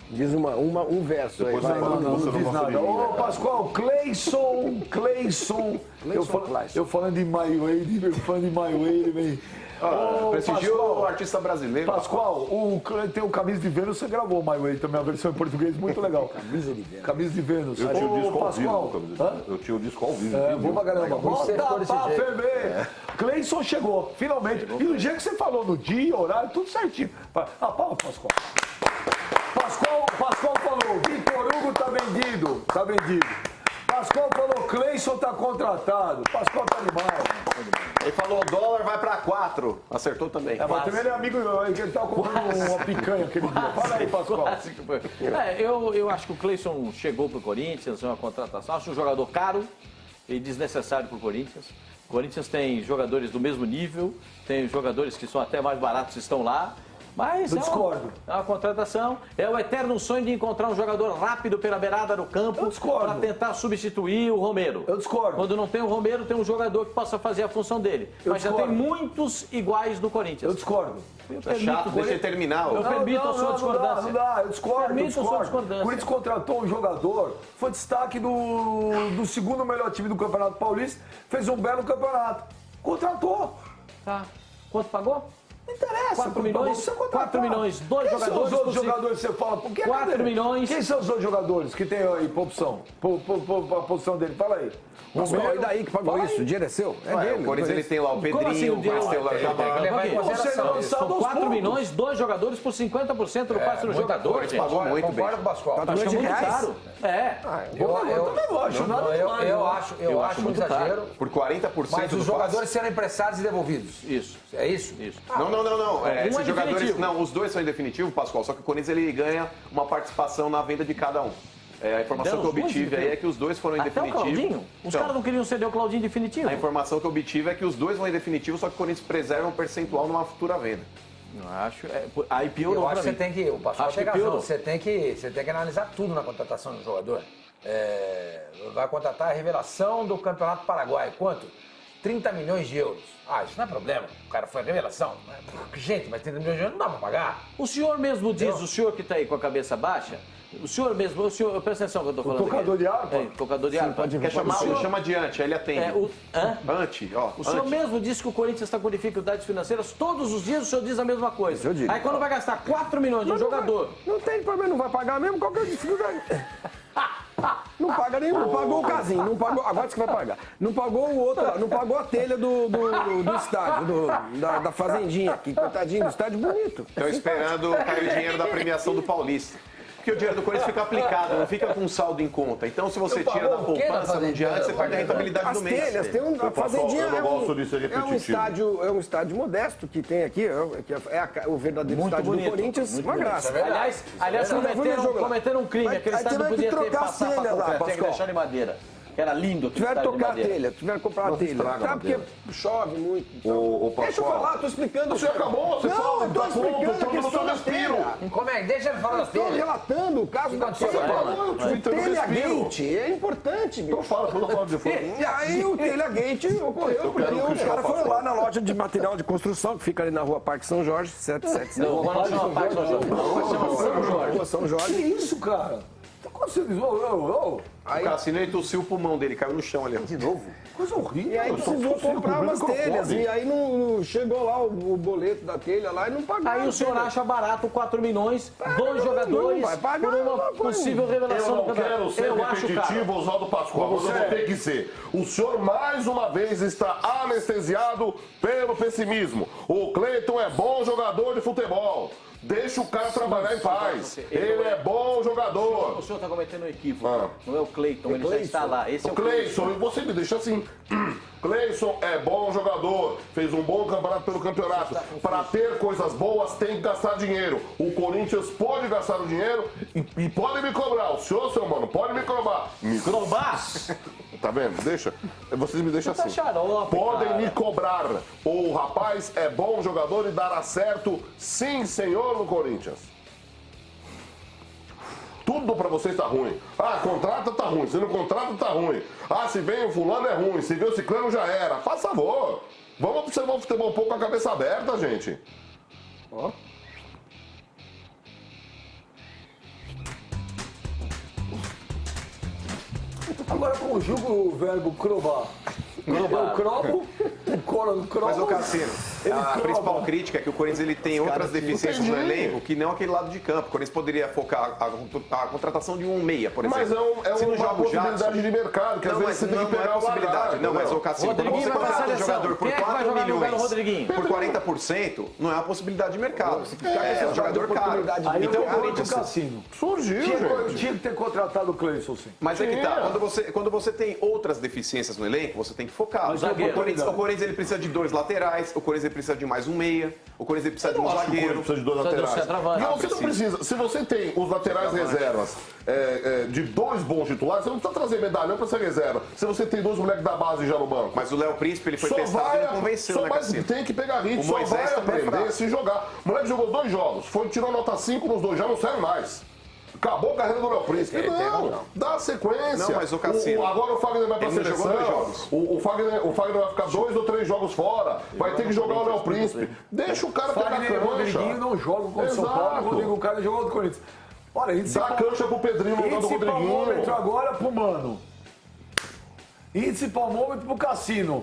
Diz um verso aí. Não diz nada. Ô, Pascoal, Cleison. Eu falando de My Way, vem. Prestigiou o artista brasileiro. Pascoal, tem o Camisa de Vênus, você gravou My Way também, a versão em português, muito legal. Camisa de Vênus. Eu tinha o disco ao vivo. Eu tinha o disco ao vivo. Vou pra caramba. Bota pra ferver. Cleison chegou, finalmente. E o jeito que você falou, no dia, horário, tudo certinho. Palma, Pascoal. Pascoal falou, Vitor Hugo tá vendido. Pascoal falou, Cleison tá contratado. Pascoal tá demais. Ele falou, o dólar vai pra 4. Acertou também. Mas também ele é amigo, ele tava comprando uma picanha aquele dia. Fala aí, Pascoal. Eu acho que o Cleison chegou pro Corinthians, é uma contratação. Acho um jogador caro e desnecessário pro Corinthians. O Corinthians tem jogadores do mesmo nível, tem jogadores que são até mais baratos e estão lá. Mas eu discordo. É uma contratação. É o eterno sonho de encontrar um jogador rápido pela beirada do campo para tentar substituir o Romero. Eu discordo. Quando não tem o Romero, tem um jogador que possa fazer a função dele. Mas já tem muitos iguais no Corinthians. Eu discordo. É chato, deixa ele terminar. Eu permito a sua discordância. Não dá, eu discordo. Permito a sua discordância. O Corinthians contratou um jogador, foi destaque do segundo melhor time do Campeonato Paulista, fez um belo campeonato. Contratou. Tá. Quanto pagou? Não interessa. 4 milhões, 4 milhões, dois Quem jogadores. Quem são os outros jogadores que você fala? Por que 4 milhões. Quem são os outros jogadores que tem aí pra opção? A posição dele? Fala aí. Pascoal, e daí que pagou isso? O dinheiro é seu? É dele. O Corinthians ele tem lá o Pedrinho, o Castelo Jabá. São 4 milhões, 2 jogadores por 50% do passe do jogador. Ele pagou muito bem. Concordo com o Pascoal. Acho que é muito caro. Eu acho um exagero. Por 40% Mas os jogadores serão emprestados e devolvidos. Isso. É isso? Isso. Não. Esses jogadores. definitivo. Não, os dois são em definitivo, Pascoal. Só que o Corinthians ele ganha uma participação na venda de cada um. A informação que eu obtive aí é que os dois foram em Até definitivo. o Claudinho? Os caras não queriam ceder o Claudinho definitivo? A informação que eu obtive é que os dois vão em definitivo, só que o Corinthians preserva um percentual numa futura venda. Não acho. Aí piorou. Eu acho que você tem que. O Pascoal tem razão. Você tem que analisar tudo na contratação do jogador. Vai contratar a revelação do Campeonato Paraguai. Quanto? 30 milhões de euros. Isso não é problema. O cara foi a revelação. Gente, mas 30 milhões de euros não dá pra pagar. O senhor mesmo diz, o senhor que tá aí com a cabeça baixa, o senhor mesmo, presta atenção que eu tô falando. Tocador de harpa? Tocador de harpa. Quer chamar? Chama de Ante, aí ele atende. Ante, ó. O senhor mesmo disse que o Corinthians está com dificuldades financeiras. Todos os dias o senhor diz a mesma coisa. Aí quando vai gastar 4 milhões de um jogador... Não tem problema, não vai pagar mesmo, qual que é a dificuldade? Não paga nenhum, não pagou o casinho, não pagou, agora que vai pagar. Não pagou o outro lá, não pagou a telha do estádio, da fazendinha aqui, coitadinho do estádio bonito. Estão esperando cair o dinheiro da premiação do Paulista. Porque o dinheiro do Corinthians fica aplicado, não fica com saldo em conta. Então, se você tira da poupança no dia antes, você perde a rentabilidade do mês. As telhas, tem a fazendinha é um estádio modesto que tem aqui, o verdadeiro muito estádio bonito, do Corinthians, uma graça. Aliás, cometeram um crime, aquele estádio não podia ter passado para concreto, tinha que deixar de madeira. Que era lindo. Tiveram que trocar a telha, tiveram que comprar a telha. Tá, porque chove muito. Então. Deixa eu falar, tô explicando. Você acabou, você não, eu tô explicando a questão da telha. Como é? Deixa ele falar da telha. Estou relatando o caso da telha. O telha-gate é importante, bicho. Então fala, quando eu falo de fogo. E aí o telha-gate ocorreu porque os caras foram lá na loja de material de construção, que fica ali na rua Parque São Jorge, 777. Não, não chama Parque São Jorge. Rua São Jorge. Que isso, cara? Tá acontecendo? Aí, o Cassino, ele tossiu o pulmão dele, caiu no chão ali. De novo? Coisa horrível. E aí precisou comprar umas telhas. E aí não chegou lá o boleto da telha lá e não pagou. Aí o senhor acha barato 4 milhões, 2 jogadores, por uma possível revelação do campeonato. Eu não quero ser repetitivo, Oswaldo Pascoal, mas eu vou ter que dizer. O senhor, mais uma vez, está anestesiado pelo pessimismo. O Cleiton é bom jogador de futebol. Deixa o cara trabalhar em paz. Ele é bom jogador. O senhor está cometendo um equívoco. Não é o Cleiton, ele já está lá. Esse é o Cleison, e você me deixa assim. Cleison é bom jogador, fez um bom campeonato pelo campeonato. Para ter coisas boas, tem que gastar dinheiro. O Corinthians pode gastar o dinheiro e pode me cobrar. O senhor, seu mano, pode me cobrar. Me cobrar? Tá vendo? Deixa. Vocês me deixam assim. Xarope, podem cara. me cobrar. O rapaz é bom jogador e dará certo, sim, senhor, no Corinthians. Tudo pra vocês tá ruim. Contrata tá ruim. Se não contrata tá ruim. Se vem o fulano é ruim. Se vem o ciclano já era. Faz favor. Vamos observar o futebol um pouco com a cabeça aberta, gente. Agora conjuga o verbo crobar. Eu crobo, o Coran croba. Mas o Cassino, a principal crítica é que o Corinthians ele tem outras deficiências no elenco que não aquele lado de campo. O Corinthians poderia focar a contratação de um meia, por exemplo. Mas é uma possibilidade de mercado, que às vezes você tem que pegar o lagar. Não, mas o Cassino, quando você contrata um jogador por 4 milhões, por 40%, não é uma possibilidade de mercado. É um jogador caro. Então o Corinthians Cassino surgiu, tinha que ter contratado o Cleison, sim. Mas é que tá, quando você tem outras deficiências no elenco, você tem que focar. O Corinthians ele precisa de 2 laterais, o Corinthians ele precisa de mais um meia, o Corinthians ele precisa de um zagueiro. Precisa de 2 laterais. Não, você não precisa. Se você tem os laterais reservas de 2 bons titulares, você não precisa trazer medalhão para ser reserva. Se você tem 2 moleques da base já no banco. Mas o Léo Príncipe ele foi testado e não convenceu, né, Cassino? Tem que pegar ritmo, só vai aprender se jogar. O moleque jogou 2 jogos, tirou nota 5 nos 2, já não serve mais. Acabou a carreira do Léo Príncipe. Não, dá sequência. Não, mas o Cassino... Agora o Fagner vai pra seleção. Jogou 2 jogos. O Fagner vai ficar 2 ou 3 jogos fora. Vai ter que jogar o Léo Príncipe. Deixa o cara pegar a cancha. O Rodriguinho não joga contra o São Paulo. O Rodrigo Caio jogou do Corinthians. Olha, dá cancha pro Pedrinho, mandando o Rodriguinho. Palmômetro agora pro Mano. Índice palmômetro pro Cassino.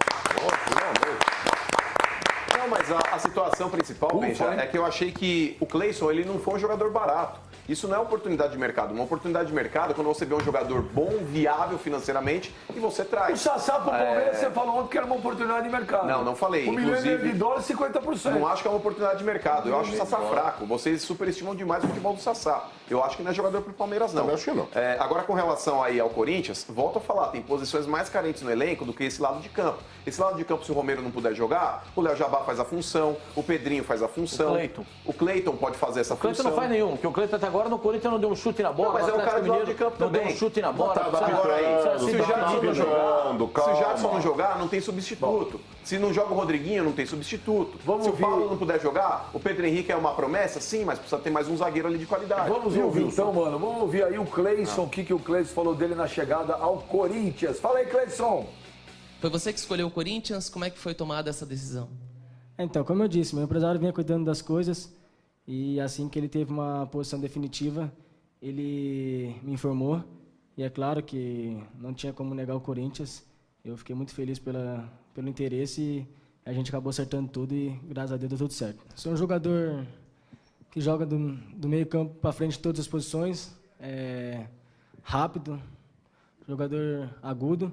Não, mas a situação principal, Benja, é que eu achei que o Cleison ele não foi um jogador barato. Isso não é oportunidade de mercado. Uma oportunidade de mercado é quando você vê um jogador bom, viável financeiramente e você traz. O Sassá pro Palmeiras, você falou ontem que era uma oportunidade de mercado. Não falei. $1 milhão de dólares, 50%. Não acho que é uma oportunidade de mercado. Eu acho o Sassá fraco. Vocês superestimam demais o futebol do Sassá. Eu acho que não é jogador pro Palmeiras, não. Eu acho que não. Agora, com relação aí ao Corinthians, volto a falar, tem posições mais carentes no elenco do que esse lado de campo. Esse lado de campo, se o Romero não puder jogar, o Léo Jabá faz a função, o Pedrinho faz a função. O Cleiton pode fazer essa função. O Cleiton não faz nenhum, porque o Cleiton até agora no Corinthians não deu um chute na bola. Não, mas é o cara do lado de campo também. Não deu um chute na bola. Agora aí, se o Jackson não jogar, não tem substituto. Se não joga o Rodriguinho, não tem substituto. Se o Paulo não puder jogar, o Pedro Henrique é uma promessa? Sim, mas precisa ter mais um zagueiro ali de qualidade. Vamos ouvir então, mano. Vamos ouvir aí o Cleison, o que o Cleison falou dele na chegada ao Corinthians. Fala aí, Cleison. Foi você que escolheu o Corinthians? Como é que foi tomada essa decisão? Então, como eu disse, meu empresário vinha cuidando das coisas e assim que ele teve uma posição definitiva, ele me informou. E é claro que não tinha como negar o Corinthians. Eu fiquei muito feliz pelo interesse e a gente acabou acertando tudo e, graças a Deus, deu tudo certo. Sou um jogador que joga do meio campo para frente em todas as posições, rápido, jogador agudo.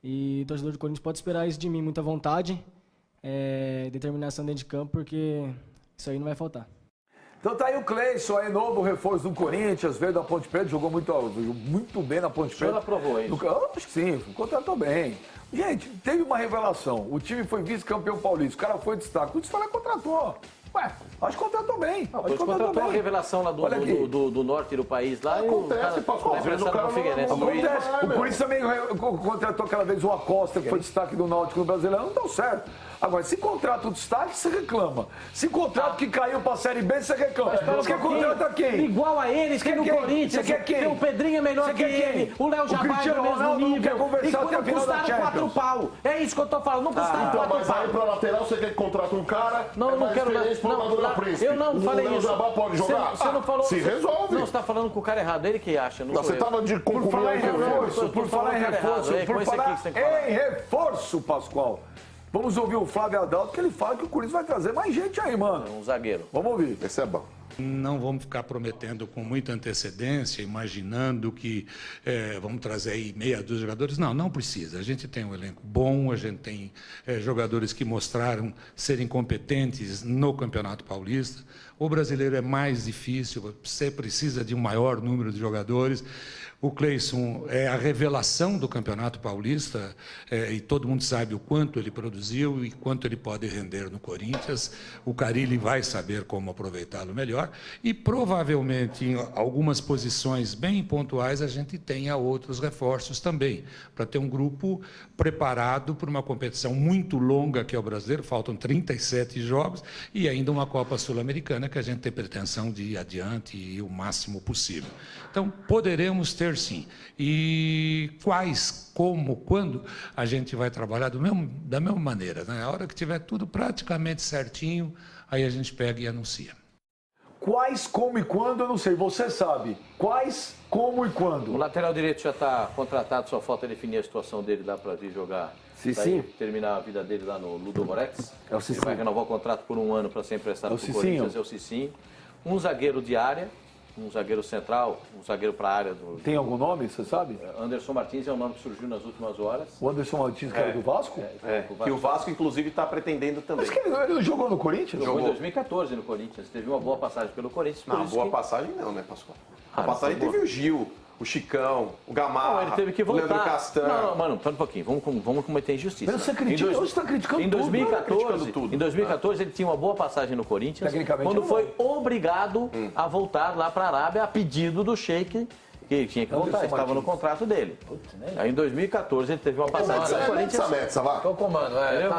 E o torcedor do Corinthians pode esperar isso de mim, muita vontade, determinação dentro de campo, porque isso aí não vai faltar. Então tá aí o Cleison, aí, novo reforço do Corinthians, veio da Ponte Preta, jogou muito bem na Ponte Preta. O senhor aprovou isso? Acho que sim, contratou bem. Gente, teve uma revelação, o time foi vice-campeão paulista, o cara foi destaque, o foi lá e contratou. Ué, acho que contratou bem. Acho que contratou a revelação lá do norte do país. Lá acontece, Pascoal. O Corinthians também contratou aquela vez o Acosta, que foi destaque do Náutico no Brasileirão, não deu certo. Agora, se contrata o destaque, você reclama. Se contrata que caiu pra Série B, você reclama. Você quer contratar quem? Igual a eles, que no Corinthians. Você quer quem? O Pedrinho é melhor que ele. O Léo Jabá é do mesmo nível. Quer conversar até a final da Champions. 4 pau. É isso que eu tô falando. Não custaram 4 pau. Mas aí pra lateral você quer que contrata um cara. Não quero nada. Eu não falei isso. O Léo Jabá pode jogar? Você não falou. Se resolve. Não, você tá falando com o cara errado. Ele que acha. Não, você tava de Por falar em reforço, Pascoal. Vamos ouvir o Flávio Adalto, que ele fala que o Corinthians vai trazer mais gente aí, mano. Um zagueiro. Vamos ouvir. Esse é bom. Não vamos ficar prometendo com muita antecedência, imaginando que vamos trazer aí meia dúzia de jogadores. Não precisa. A gente tem um elenco bom, a gente tem jogadores que mostraram serem competentes no Campeonato Paulista. O brasileiro é mais difícil, você precisa de um maior número de jogadores. O Cleison é a revelação do Campeonato Paulista e todo mundo sabe o quanto ele produziu e quanto ele pode render no Corinthians. O Carille vai saber como aproveitá-lo melhor e provavelmente em algumas posições bem pontuais a gente tenha outros reforços também, para ter um grupo preparado para uma competição muito longa que é o brasileiro. Faltam 37 jogos e ainda uma Copa Sul-Americana que a gente tem pretensão de ir adiante e ir o máximo possível. Então, poderemos ter sim. E quais, como, quando a gente vai trabalhar da mesma maneira, né? A hora que tiver tudo praticamente certinho, aí a gente pega e anuncia. Quais, como e quando, eu não sei. Você sabe. Quais, como e O quando? lateral direito já está contratado, só falta definir a situação dele, dá para vir jogar. Cicinho. Terminar a vida dele lá no Ludogorets. É o Ele Cicinho. vai renovar o contrato por 1 ano para ser emprestado É o para o Cicinho. Corinthians, é o Cicinho. Um zagueiro de área, um zagueiro central, um zagueiro para a área do... Tem algum nome, você sabe? Anderson Martins é um nome que surgiu nas últimas horas. O Anderson Martins, que era do Vasco? Que o Vasco, inclusive, está pretendendo também. Mas que ele não jogou no Corinthians? Jogou em 2014 no Corinthians, teve uma boa passagem pelo Corinthians. por Não, isso boa que- passagem não, né, Pascoal? A não passagem foi teve o Gil, o Chicão, o Gamarra, Não, ele teve que o voltar. Leandro Castan. Não, mano, pera um pouquinho. Vamos cometer injustiça. Mas você critica, hoje você tá criticando em tudo, 2014, criticando tudo. Em 2014 ele tinha uma boa passagem no Corinthians, Tecnicamente quando é foi obrigado a voltar lá para a Arábia a pedido do Sheik, que ele tinha que voltar, Anderson estava no Martins. contrato dele. Aí em 2014 ele teve uma passagem no Corinthians. Metsa, vá. Tô comando,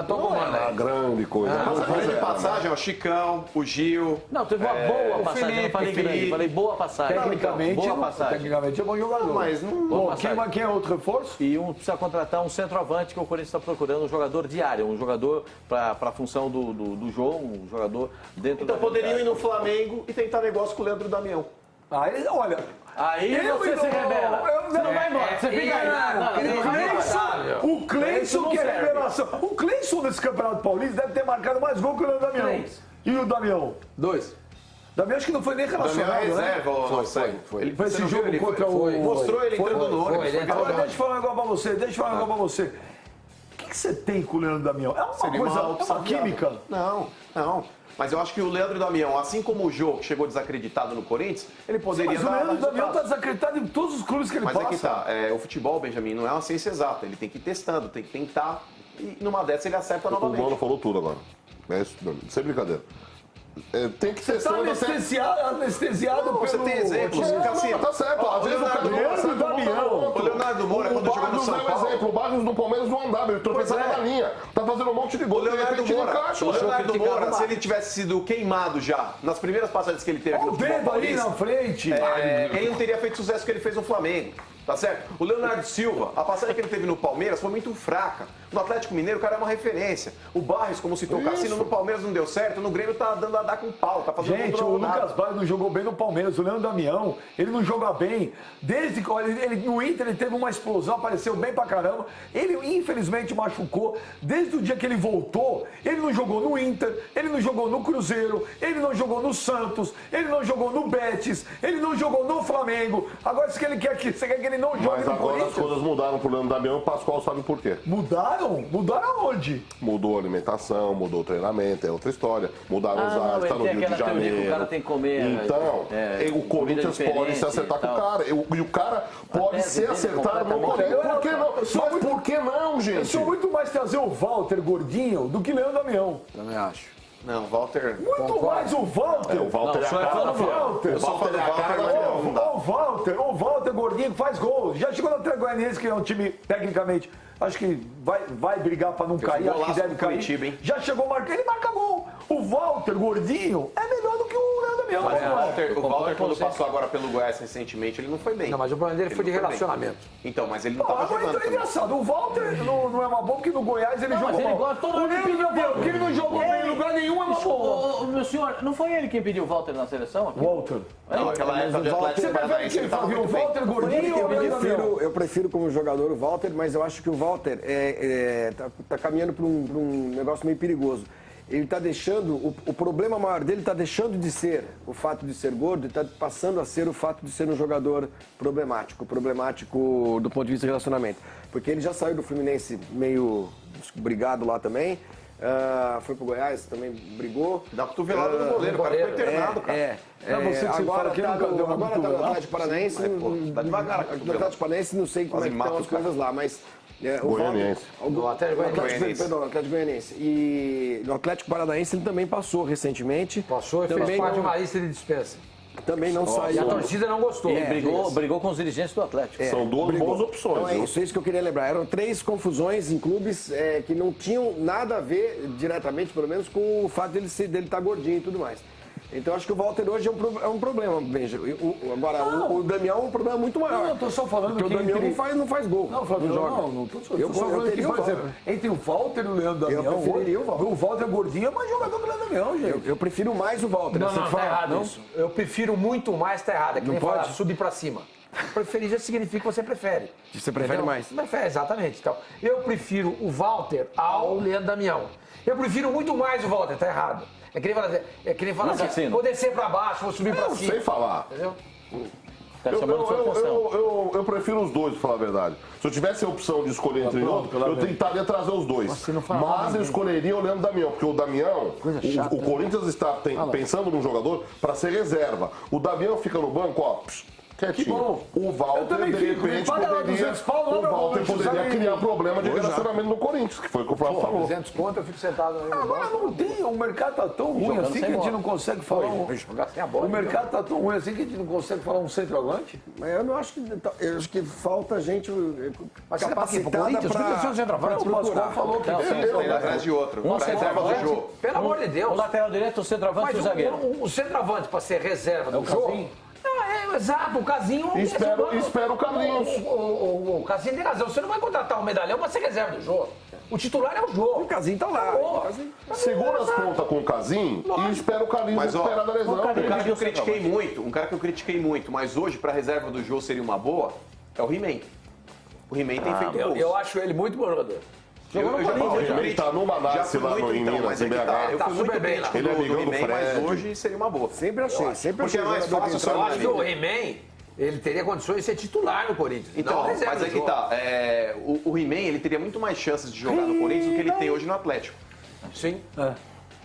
tô comando. A grande coisa. Além de passagem, ó, Chicão, o Gil. Não, teve uma boa passagem, eu não falei grande, falei boa passagem. Tecnicamente, boa passagem. tecnicamente é bom jogador. Mas não. Bom, passagem. quem é outro reforço? E precisa contratar um centroavante que o Corinthians está procurando, um jogador de área, um jogador para a função do jogo, um jogador dentro Então da poderiam ir realidade. no Flamengo e tentar negócio com o Leandro Damião. Olha, Aí Eu você não- se revela. eu- Você não vai embora, você fica aí. o Cleison não que é serve. revelação. O Cleison nesse Campeonato Paulista deve ter marcado mais gol que o Leandro Damião. Três. E o Damião? 2. Damião acho que não foi nem Damião relacionado, é né? reserva, ô Marcelo. foi. Ele Foi você esse não viu? jogo Ele contra foi- o... Mostrou ele Foi, entrando no foi, ônibus. ele entrou Agora no deixa eu falar um negócio pra você, deixa eu falar um negócio pra você. O que você tem com o Leandro Damião? É uma Seria coisa, é opção uma química. viável. Não. Mas eu acho que o Leandro Damião, assim como o Jô, que chegou desacreditado no Corinthians, ele poderia Mas o dar Leandro Damião resultado. tá desacreditado em todos os clubes que ele Mas passa. é que tá, o futebol, Benjamin, não é uma ciência exata. Ele tem que ir testando, tem que tentar. E numa dessas ele acerta O Mano novamente. falou tudo agora. É isso, sem brincadeira. Tem que ser Tá anestesiado Não, você pelo... tem exemplos. Não, Cassino. tá certo. Ó, Às vezes o cara Leandro Damião. O Leonardo Moura, quando jogou no Barros São é um Paulo. exemplo. O Barros no Palmeiras não andava, ele tropeçava Pois é. na linha. Tá fazendo um monte de O gol. De Leonardo repente ele Moura, encaixa. o Leonardo criticava Moura, o se Barros. ele tivesse sido queimado já nas primeiras passagens que ele teve aqui Olha no o futebol dedo aí paulista, na frente. ele não teria feito o sucesso que ele fez no Flamengo. Tá certo? O Leonardo Silva, a passagem que ele teve no Palmeiras foi muito fraca. No Atlético Mineiro, o cara é uma referência. O Barros, como citou o Cassino, no Palmeiras não deu certo, no Grêmio tá dando a dar com pau, tá fazendo Gente, gol o nada. Lucas Barros não jogou bem no Palmeiras. O Leandro Damião, ele não joga bem. Desde que ele no Inter ele teve uma explosão, apareceu bem pra caramba. Ele infelizmente machucou. Desde o dia que ele voltou, ele não jogou no Inter, ele não jogou no Cruzeiro, ele não jogou no Santos, ele não jogou no Betis, ele não jogou no Flamengo. Agora você quer que ele não jogue Mas no agora as Corinthians? coisas mudaram pro Leandro Damião e o Pascoal sabe por quê. Mudaram? Mudaram aonde? Mudou a alimentação, mudou o treinamento, é outra história. Mudaram os não, ares, tá ele no tem Rio de aquela teoria que Janeiro. o cara tem que comer, Então, o Corinthians comida pode se diferente acertar e com o tal. cara. E o cara pode tese se dele é acertar no completamente Corinthians. Por que não? Eu sou Mas muito- por que não, Eu gente? sou muito mais trazer o Walter Gordinho do que Leandro Damião. Também acho. Não, Walter. Muito mais o Walter. O Walter Não, é só a é cara fã da do Walter. Eu sou fã do Walter, mas não dá. O Walter Gordinho que faz gol. Já chegou no Atlético Goianiense, que é um time, tecnicamente, acho que vai brigar pra não cair, acho que golaço deve com cair. Curitiba, hein? Já chegou marcando, ele marca gol. O Walter Gordinho é melhor do que o Leandro Damião. Mas né, o Walter, concordo com quando você. passou agora pelo Goiás recentemente, ele não foi bem. Não, mas o problema dele Ele foi de não bem. relacionamento. Então, mas ele não Pô, tava agora jogando então é também. engraçado. O Walter não é uma boa, porque no Goiás ele jogou mas ele mal. gosta, todo O mundo Leandro Damião, que ele não jogou bem em lugar nenhum, é uma boa. Meu senhor, não foi ele quem pediu o Walter na seleção? Aqui? Walter. Não, aquela época de Você Atlético prefere Paranaense, quem, ele tava Fabio? O muito bem. Walter Gordinho ou o Leandro Damião? Eu prefiro como jogador o Walter, mas eu acho que o Walter tá caminhando para um negócio meio perigoso. Ele está deixando, o problema maior dele está deixando de ser o fato de ser gordo e está passando a ser o fato de ser um jogador problemático do ponto de vista de relacionamento. Porque ele já saiu do Fluminense meio brigado lá também, foi pro Goiás, também brigou. Dá cotovelada no goleiro, o cara ficou internado, cara. Não, você que você agora fala que tá nunca deu uma agora tá no cotovelada. Atlético Paranaense, Mas, pô, tá devagar a no cotovelada. Atlético Paranaense não sei como Quase é que mata estão as o cara. coisas lá, mas... o Goianiense. Walter- No Atlético Goianiense. Perdão, no Atlético Goianiense. E no Atlético Paranaense ele também passou recentemente. Passou e fez Também parte de não- uma lista de dispensa. Também não E a saiu. torcida não gostou. Ele brigou com os dirigentes do Atlético. São duas Brigou. boas opções. Então é viu? isso que eu queria lembrar. Eram 3 confusões em clubes que não tinham nada a ver, diretamente pelo menos, com o fato dele estar gordinho e tudo mais. Então acho que o Walter hoje é um problema, Benja. Agora, o Damião é um problema muito maior. Não, eu tô só falando porque que o Damião entre... não faz gol. Não, Flávio, não tô só falando que, por exemplo, entre o Walter e o Leandro Damião, eu preferiria o Walter. O Walter Gordinho é mais jogador que o Leandro Damião, gente. Eu prefiro mais o Walter. Não, tá errado isso. Eu prefiro muito mais, tá errado. É que Não nem falar pode? subir pra cima. Preferir já significa que você prefere. Você prefere Entendeu? mais? Prefere, exatamente. Então, eu prefiro o Walter ao Leandro Damião. Eu prefiro muito mais o Walter, tá errado. É que nem falar assim, vou descer pra baixo, vou subir pra Eu cima. sei falar. Entendeu? Tá chamando sua atenção. Eu prefiro os dois, pra falar a verdade. Se eu tivesse a opção de escolher entre outro, eu tentaria trazer os dois. Mas eu escolheria o Leandro Damião, porque o Damião, o Corinthians está pensando num jogador para ser reserva. O Damião fica no banco, ó, quietinho. O Walter, de repente, poderia criar problema de relacionamento no Corinthians, que foi o que o Flávio falou. 200 conto, eu fico sentado aí. Agora não tem, o mercado tá tão ruim assim que a gente não consegue falar O mercado tá tão ruim assim que a gente não consegue falar um centroavante. Mas eu não acho que... Eu acho que falta gente capacitada para O Pascoal falou que Tem atrás de outro. Um Pra reserva do centroavante. jogo. Pelo amor de Deus. O lateral direito, o centroavante e o zagueiro. O centroavante, para ser reserva do jogo... Casinho. Não, exato, o Casinho... Espero o Carlinhos. O Casinho tem razão. Você não vai contratar um medalhão para ser reserva do jogo. O titular é o jogo. O Casinho tá lá. Segura as pontas com o Casim e espera o Carlinhos Mas, ó, recuperar da lesão. um cara que eu critiquei muito, mas hoje para reserva do jogo seria uma boa, é o He-Man. O He-Man tem feito gols. Eu acho ele muito bom jogador. Ele tá numa nasce lá no Minas, mas é em que tá, BH. eu fui muito super bem lá. crítico Ele é do amigão do He-Man, mas Fred. hoje seria uma boa. Sempre achei. Porque é mais fácil Eu acho que o vida. He-Man, ele teria condições de ser titular no Corinthians. Então, não reserva mas do é que jogo. tá. O He-Man, ele teria muito mais chances de jogar no Corinthians do que ele tem hoje no Atlético. Sim.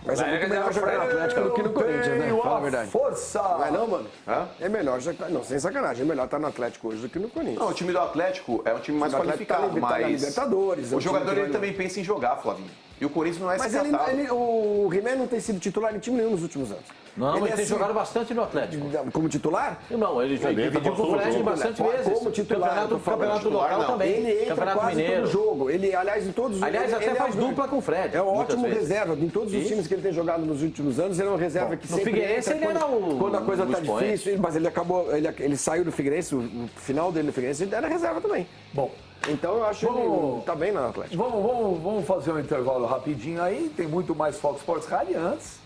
Mas é muito melhor jogar no Atlético do que no Corinthians, né? Fala a verdade. Força! Não é não, mano? Hã? É melhor, não, sem sacanagem, é melhor estar no Atlético hoje do que no Corinthians. Não, o time do Atlético é um time mais O Atlético tá qualificado, na mas Libertadores, é um o time jogador que ele vai- também pensa em jogar, Flavinho. E o Corinthians não é Mas esse catado. o He-Man não tem sido titular em time nenhum nos últimos anos. Não, ele é tem assim- jogado bastante no Atlético. Como titular? Não, ele dividiu com o Fred bastante vezes. Como titular, Campeonato titular, local não. também. Ele entra Campeonato quase Mineiro. todo jogo. Ele, aliás, em todos os Aliás, até ele faz um- dupla com o Fred. É um muitas ótimo vezes. reserva. Em todos os Isso. times que ele tem jogado nos últimos anos, ele é um reserva que No sempre Figueirense entra ele era quando a coisa o tá expoente. difícil. Mas ele acabou, ele saiu do Figueirense, o final dele no Figueirense, ele era reserva também. Bom, Então eu acho que ele tá bem na Atlético. vamos fazer um intervalo rapidinho aí. Tem muito mais Fox Sports Rádio antes.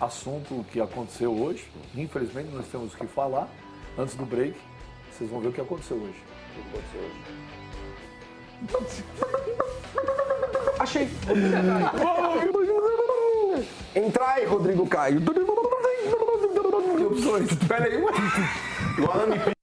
Assunto que aconteceu hoje. Infelizmente, nós temos que falar. Antes do break, vocês vão ver o que aconteceu hoje. Achei. Entra aí, Rodrigo Caio. Peraí, ué. Igual a